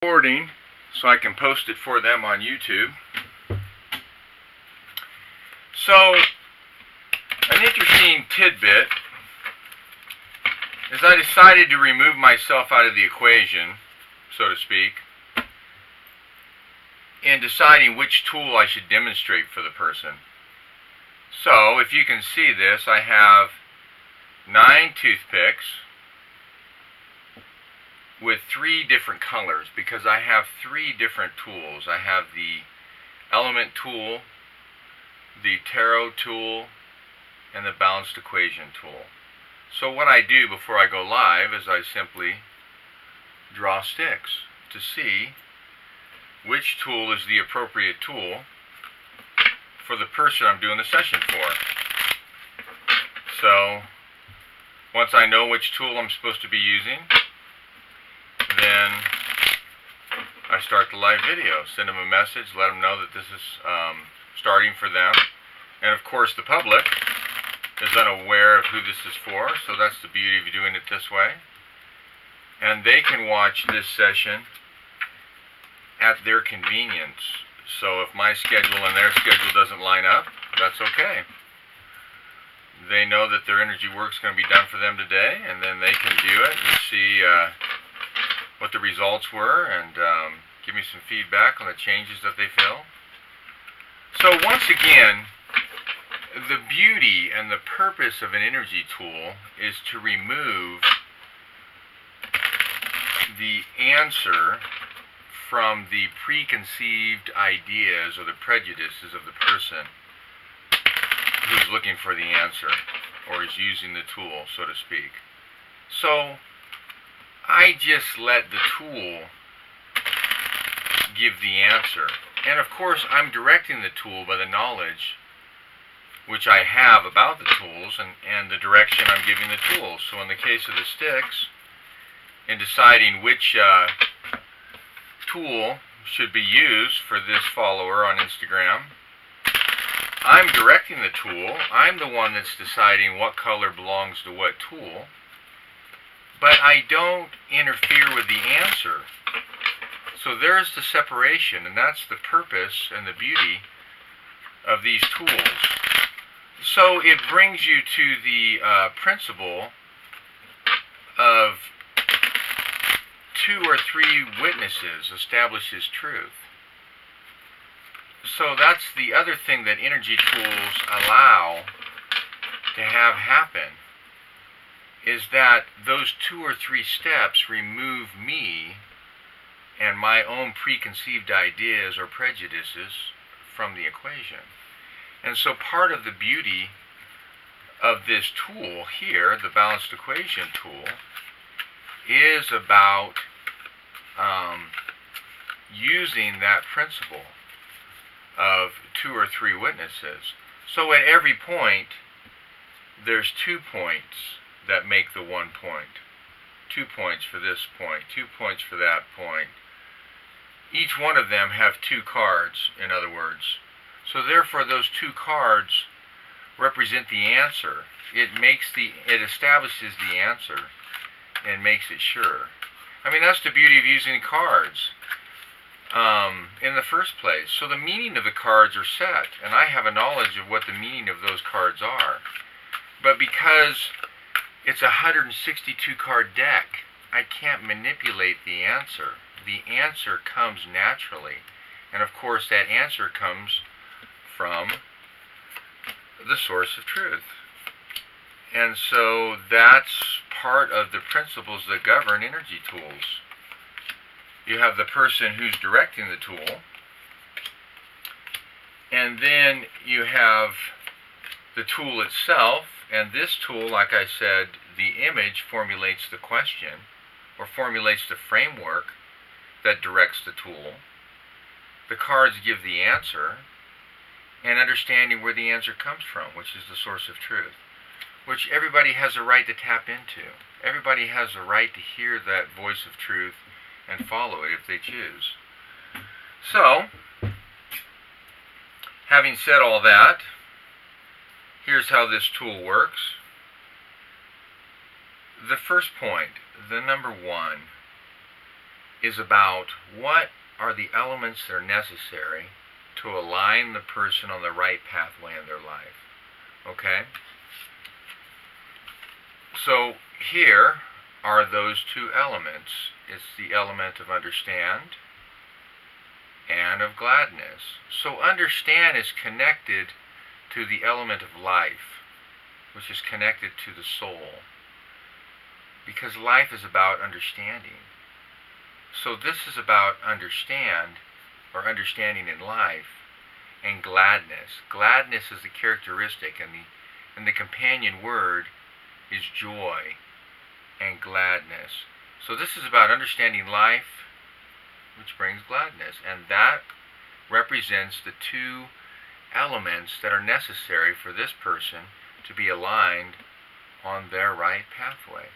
Recording so I can post it for them on YouTube. So, an interesting tidbit is I decided to remove myself out of the equation, so to speak, in deciding which tool I should demonstrate for the person. So, if you can see this, I have 9 toothpicks with 3 different colors because I have 3 different tools. I have the element tool, the tarot tool, and the balanced equation tool. So what I do before I go live is I simply draw sticks to see which tool is the appropriate tool for the person I'm doing the session for. So once I know which tool I'm supposed to be using, then I start the live video, send them a message, let them know that this is starting for them. And of course the public is unaware of who this is for, so that's the beauty of doing it this way. And they can watch this session at their convenience. So if my schedule and their schedule doesn't line up, that's okay. They know that their energy work is going to be done for them today, and then they can view it and see what the results were, and give me some feedback on the changes that they feel. So once again, the beauty and the purpose of an energy tool is to remove the answer from the preconceived ideas or the prejudices of the person who's looking for the answer or is using the tool, so to speak. So I just let the tool give the answer. And of course, I'm directing the tool by the knowledge which I have about the tools and the direction I'm giving the tools. So in the case of the sticks, in deciding which tool should be used for this follower on Instagram, I'm directing the tool. I'm the one that's deciding what color belongs to what tool. But I don't interfere with the answer. So there's the separation, and that's the purpose and the beauty of these tools. So it brings you to the principle of 2 or 3 witnesses establishes truth. So that's the other thing that energy tools allow to have happen, is that those 2 or 3 steps remove me and my own preconceived ideas or prejudices from the equation. And so part of the beauty of this tool here, the balanced equation tool, is about using that principle of 2 or 3 witnesses. So at every point, there's 2 points that make the 1 point. 2 points for this point, 2 points for that point. Each one of them have 2 cards, in other words. So therefore those 2 cards represent the answer. It establishes the answer and makes it sure. I mean, that's the beauty of using cards in the first place. So the meaning of the cards are set, and I have a knowledge of what the meaning of those cards are. But because it's a 162 card deck, I can't manipulate the answer. The answer comes naturally. And of course that answer comes from the source of truth. And so that's part of the principles that govern energy tools. You have the person who's directing the tool, and then you have the tool itself. And this tool, like I said, the image formulates the question or formulates the framework that directs the tool. The cards give the answer, and understanding where the answer comes from, which is the source of truth, which everybody has a right to tap into. Everybody has a right to hear that voice of truth and follow it if they choose. So, having said all that, here's how this tool works. The first point, the number 1, is about what are the elements that are necessary to align the person on the right pathway in their life. Okay? So here are those two elements. It's the element of understand and of gladness. So understand is connected to the element of life, which is connected to the soul, because life is about understanding. So this is about understand, or understanding in life, and gladness. Gladness is the characteristic, and the companion word is joy and gladness. So this is about understanding life, which brings gladness, and that represents the two elements that are necessary for this person to be aligned on their right pathway.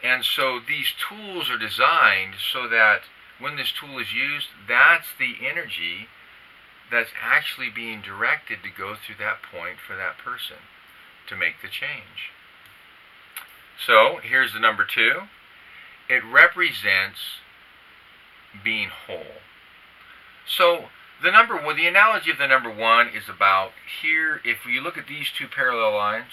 And so these tools are designed so that when this tool is used, that's the energy that's actually being directed to go through that point for that person to make the change. So here's the number 2. It represents being whole. So the analogy of the number 1 is about here. If you look at these two parallel lines,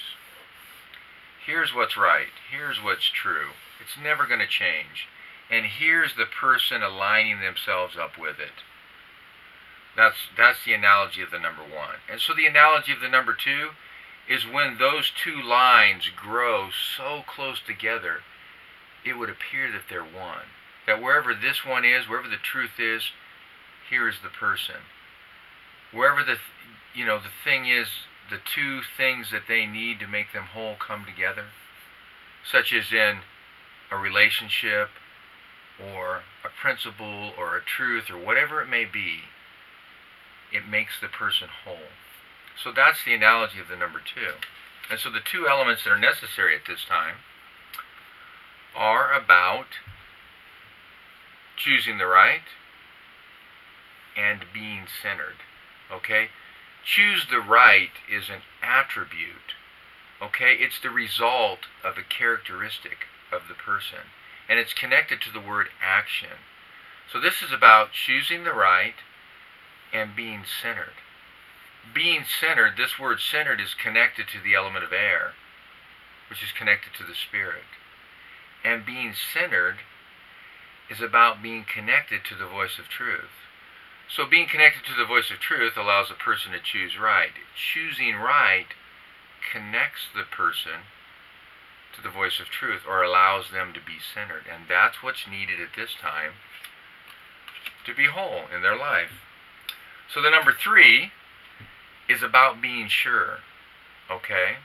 here's what's right, here's what's true. It's never going to change. And here's the person aligning themselves up with it. That's the analogy of the number 1. And so the analogy of the number 2 is when those two lines grow so close together, it would appear that they're one. That wherever this one is, wherever the truth is, here is the person. Wherever the thing is, the two things that they need to make them whole come together, such as in a relationship or a principle or a truth or whatever it may be, it makes the person whole. So that's the analogy of the number 2. And so the two elements that are necessary at this time are about choosing the right and being centered. Okay? Choose the right is an attribute. Okay? It's the result of a characteristic of the person. And it's connected to the word action. So this is about choosing the right and being centered. Being centered, this word centered is connected to the element of air, which is connected to the spirit. And being centered is about being connected to the voice of truth. So being connected to the voice of truth allows a person to choose right. Choosing right connects the person to the voice of truth, or allows them to be centered. And that's what's needed at this time to be whole in their life. So the number 3 is about being sure. Okay?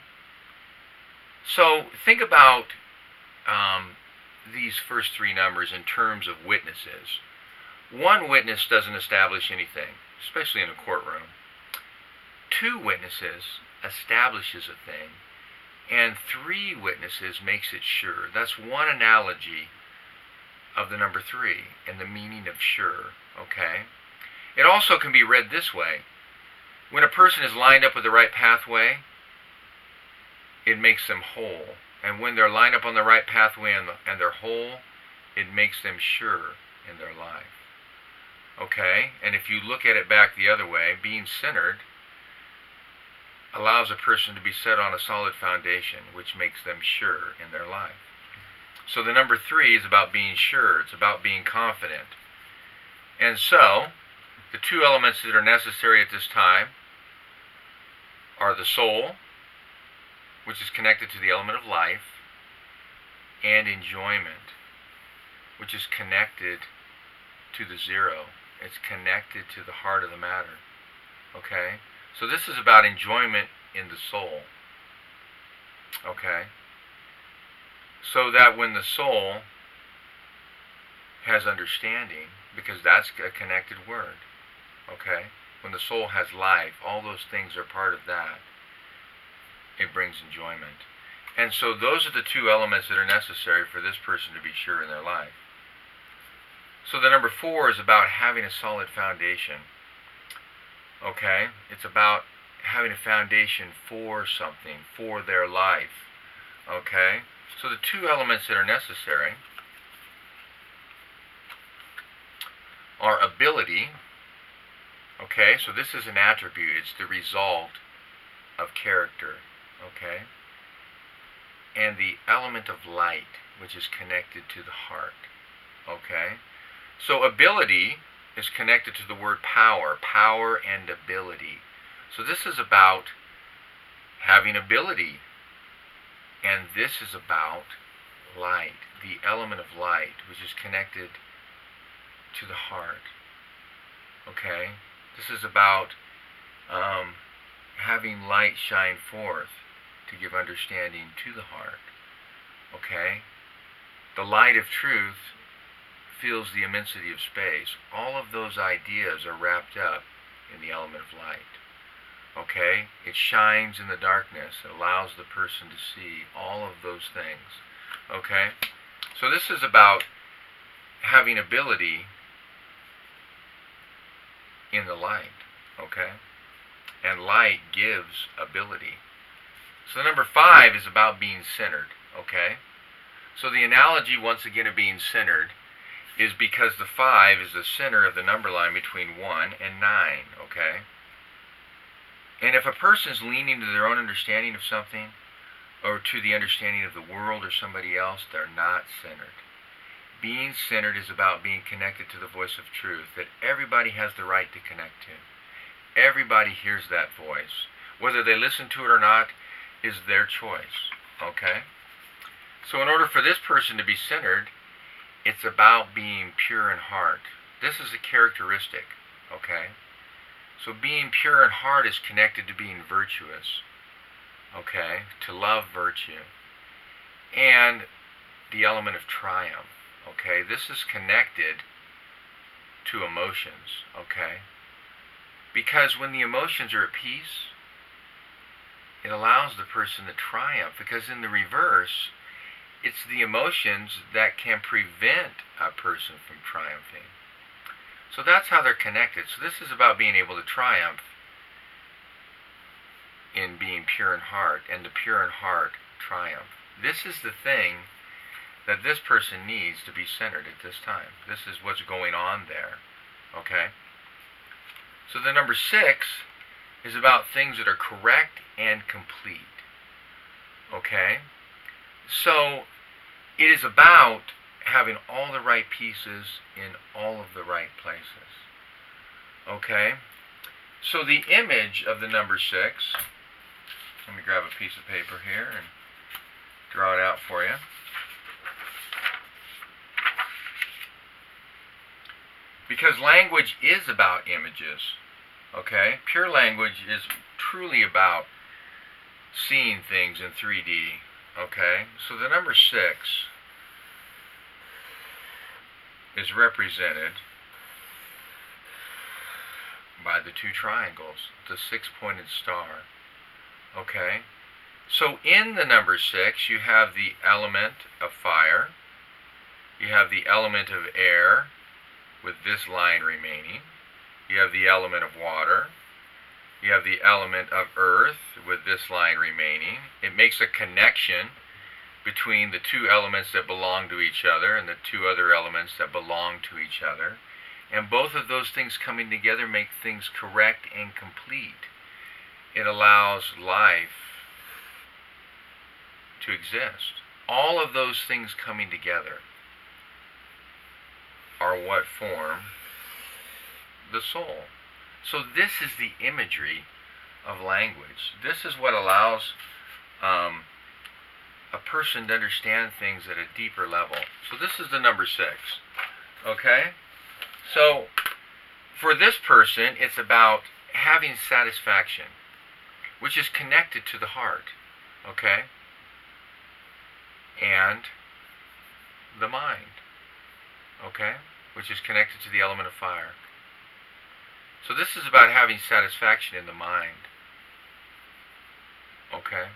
So think about these first 3 numbers in terms of witnesses. One witness doesn't establish anything, especially in a courtroom. 2 witnesses establishes a thing, and 3 witnesses makes it sure. That's one analogy of the number 3 and the meaning of sure. Okay? It also can be read this way. When a person is lined up with the right pathway, it makes them whole. And when they're lined up on the right pathway and they're whole, it makes them sure in their life. Okay? And if you look at it back the other way, being centered allows a person to be set on a solid foundation, which makes them sure in their life. So the number 3 is about being sure. It's about being confident. And so, the 2 elements that are necessary at this time are the soul, which is connected to the element of life, and enjoyment, which is connected to the 0. It's connected to the heart of the matter. Okay? So this is about enjoyment in the soul. Okay? So that when the soul has understanding, because that's a connected word. Okay? When the soul has life, all those things are part of that. It brings enjoyment. And so those are the 2 elements that are necessary for this person to be sure in their life. So the number 4 is about having a solid foundation. Okay? It's about having a foundation for something, for their life. Okay? So the 2 elements that are necessary are ability. Okay, so this is an attribute. It's the result of character. Okay, and the element of light, which is connected to the heart. Okay, so ability is connected to the word power. Power and ability. So this is about having ability, and this is about light, the element of light, which is connected to the heart. Okay, this is about having light shine forth to give understanding to the heart. Okay, the light of truth feels the immensity of space. All of those ideas are wrapped up in the element of light. Okay, it shines in the darkness. It allows the person to see all of those things. Okay, so this is about having ability in the light. Okay, and light gives ability. So number 5 is about being centered. Okay, so the analogy once again of being centered is because the 5 is the center of the number line between 1 and 9. Okay, and if a person is leaning to their own understanding of something, or to the understanding of the world or somebody else, they're not centered. Being centered is about being connected to the voice of truth that everybody has the right to connect to. Everybody hears that voice. Whether they listen to it or not is their choice. Okay? So in order for this person to be centered, it's about being pure in heart. This is a characteristic. Okay? So being pure in heart is connected to being virtuous. Okay? To love virtue. And the element of triumph. Okay? This is connected to emotions. Okay? Because when the emotions are at peace, it allows the person to triumph. Because in the reverse, it's the emotions that can prevent a person from triumphing. So that's how they're connected. So this is about being able to triumph in being pure in heart, and the pure in heart triumph. This is the thing that this person needs to be centered at this time. This is what's going on there. Okay? So the number 6 is about things that are correct and complete. Okay? So it is about having all the right pieces in all of the right places. Okay? So the image of the number 6, let me grab a piece of paper here and draw it out for you. Because language is about images. Okay? Pure language is truly about seeing things in 3D. Okay? So the number 6 is represented by the 2 triangles, the 6-pointed star. Okay? So in the number 6, you have the element of fire, you have the element of air, with this line remaining, you have the element of water, you have the element of earth with this line remaining. It makes a connection between the 2 elements that belong to each other and the 2 other elements that belong to each other. And both of those things coming together make things correct and complete. It allows life to exist. All of those things coming together are what form the soul. So this is the imagery of language. This is what allows a person to understand things at a deeper level. So this is the number 6. Okay? So for this person, it's about having satisfaction, which is connected to the heart. Okay? And the mind. Okay? Which is connected to the element of fire. So this is about having satisfaction in the mind. Okay?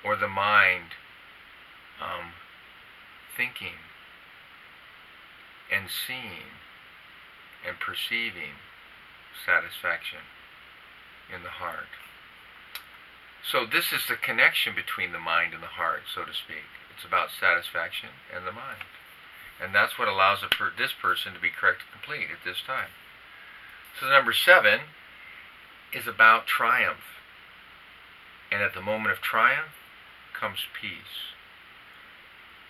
Or the mind thinking and seeing and perceiving satisfaction in the heart. So this is the connection between the mind and the heart, so to speak. It's about satisfaction and the mind. And that's what allows this person to be correct and complete at this time. So the number 7 is about triumph. And at the moment of triumph comes peace.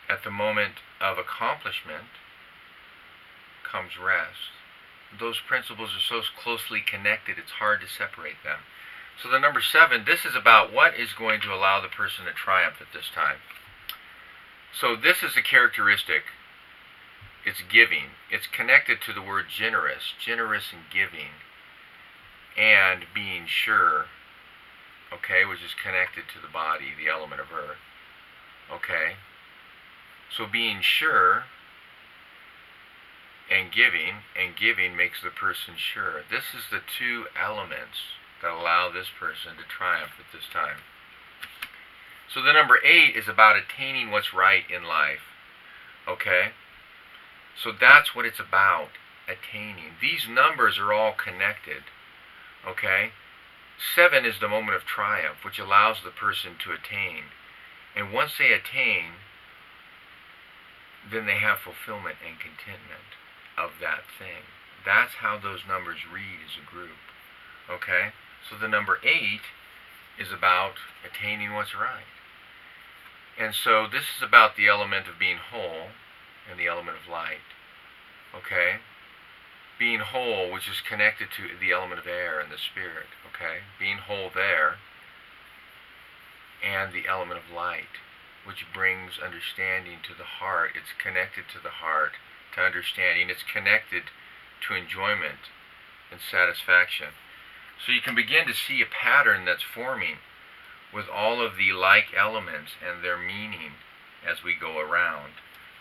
At the moment of accomplishment comes rest. Those principles are so closely connected, it's hard to separate them. So the number 7, this is about what is going to allow the person to triumph at this time. So this is a characteristic. It's giving. It's connected to the word generous and giving, and being sure, okay, which is connected to the body, the element of earth, okay? So being sure and giving makes the person sure. This is the 2 elements that allow this person to triumph at this time. So the number 8 is about attaining what's right in life, okay? So that's what it's about, attaining. These numbers are all connected, okay? 7 is the moment of triumph, which allows the person to attain. And once they attain, then they have fulfillment and contentment of that thing. That's how those numbers read as a group, okay? So the number 8 is about attaining what's right. And so this is about the element of being whole and the element of light, okay? Being whole, which is connected to the element of air and the spirit, okay? Being whole there, and the element of light, which brings understanding to the heart. It's connected to the heart, to understanding. It's connected to enjoyment and satisfaction. So you can begin to see a pattern that's forming with all of the like elements and their meaning as we go around,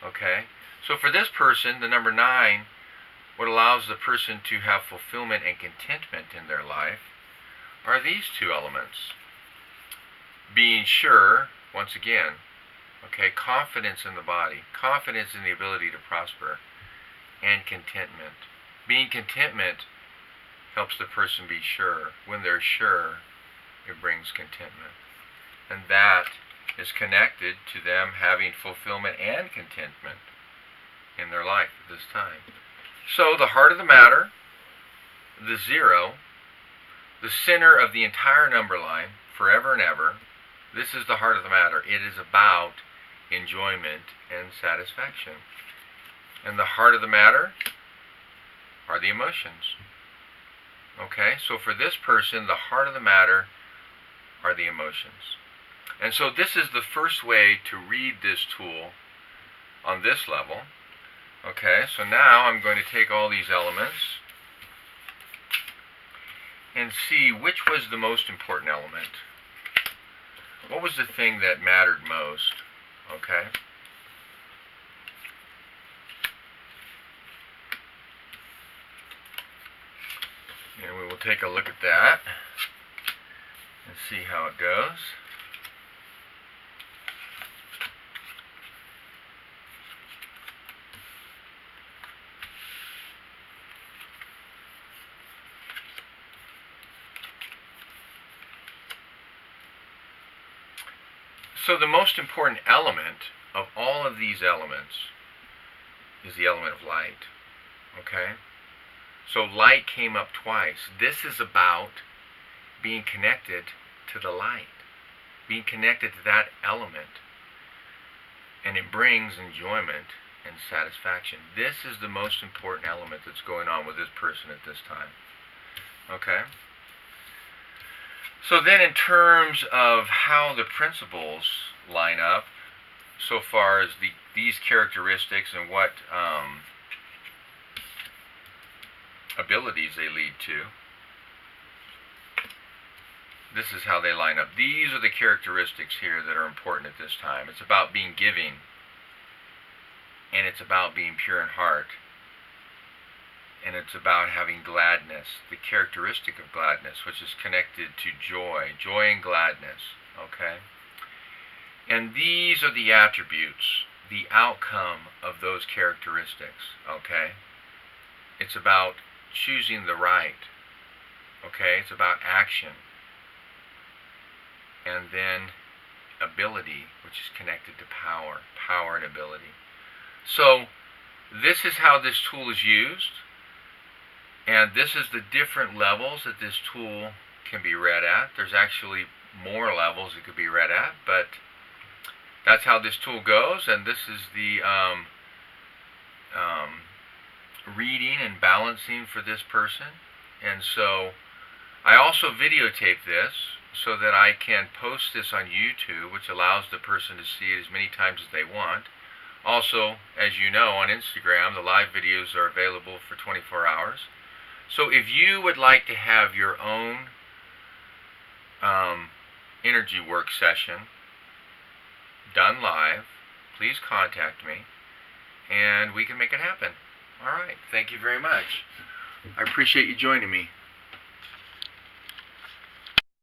okay? So for this person, the number 9, what allows the person to have fulfillment and contentment in their life are these 2 elements. Being sure, once again, okay, confidence in the body, confidence in the ability to prosper, and contentment. Being contentment helps the person be sure. When they're sure, it brings contentment. And that is connected to them having fulfillment and contentment in their life at this time. So the heart of the matter, the 0, the center of the entire number line, forever and ever, this is the heart of the matter. It is about enjoyment and satisfaction. And the heart of the matter are the emotions. Okay, so for this person, the heart of the matter are the emotions. And so this is the first way to read this tool on this level. Okay, so now I'm going to take all these elements and see which was the most important element. What was the thing that mattered most? Okay. And we will take a look at that and see how it goes. So the most important element of all of these elements is the element of light. Okay? So light came up twice. This is about being connected to the light, being connected to that element. And it brings enjoyment and satisfaction. This is the most important element that's going on with this person at this time. Okay? So then in terms of how the principles line up, so far as these characteristics and what abilities they lead to, this is how they line up. These are the characteristics here that are important at this time. It's about being giving, and it's about being pure in heart, and it's about having gladness, the characteristic of gladness, which is connected to joy and gladness, okay? And these are the attributes, the outcome of those characteristics, okay? It's about choosing the right, okay? It's about action. And then ability, which is connected to power and ability. So this is how this tool is used, and this is the different levels that this tool can be read at. There's actually more levels it could be read at, but that's how this tool goes, and this is the reading and balancing for this person. And so I also videotape this so that I can post this on YouTube, which allows the person to see it as many times as they want. Also, as you know, on Instagram, the live videos are available for 24 hours. So if you would like to have your own energy work session done live, please contact me and we can make it happen. All right. Thank you very much. I appreciate you joining me.